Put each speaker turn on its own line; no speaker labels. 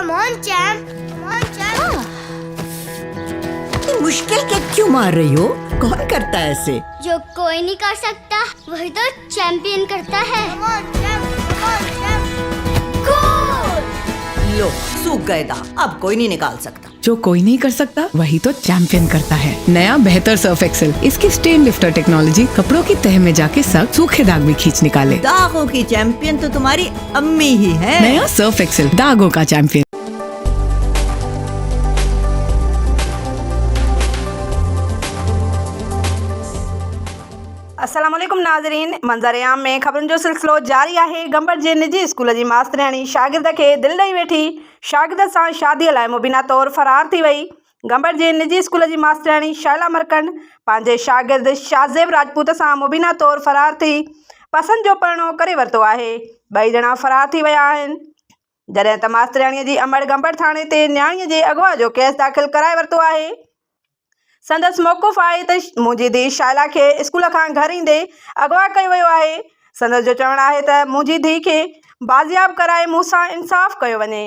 Come on, champ. Come on, champ.
इतनी मुश्किल cake क्यों मार रही हो? कौन करता है ऐसे?
जो कोई नहीं कर सकता वही तो चैंपियन करता है। Come on, champ. Come on, champ. Goal!
लो सूख गए दाग, अब कोई नहीं निकाल सकता।
जो कोई नहीं कर सकता वही तो चैंपियन करता है। नया बेहतर सर्फ एक्सेल, इसकी स्टेन लिफ्टर टेक्नोलॉजी कपड़ों की तह में जाके सख्त सूखे दाग भी खींच निकाले।
दागों की चैंपियन तो तुम्हारी अम्मी ही है।
नया सर्फ एक्सेल, दागों का चैंपियन।
अस्सलाम वालेकुम नाज़रीन, मंज़र आम में ख़बरुनि जो सिलसिलो जारी आहे। गंबर जे निजी स्कूल जी मास्तरियाणी शागिर्द खे दिलि ॾेई वेठी। शागिर्द सां शादीअ लाइ मुबीना तौरु फ़रार थी वई। गंबर जे निजी स्कूल जी मास्तरियाणी शाइला मरकंड पंहिंजे शागिर्द शाज़ेब राजपूत सां मुबीना तौरु फ़रार थी पसंदि जो परिणो करे वरितो आहे। ॿई ॼणा फ़रार थी विया आहिनि, जॾहिं त मास्तरियाणीअ जी अमड़ गंबर थाणे ते न्याणीअ जे अगवा जो केस दाख़िल कराए वरितो आहे। संदसि मौक़ुफ़ आहे त मुंहिंजी धीउ शाइला खे स्कूल खां घर ईंदे अगवा कयो वियो आहे। संदसि जो चवणु आहे त मुंहिंजी धीउ खे बाज़ियाब कराए मूंसां इंसाफ़ कयो वञे।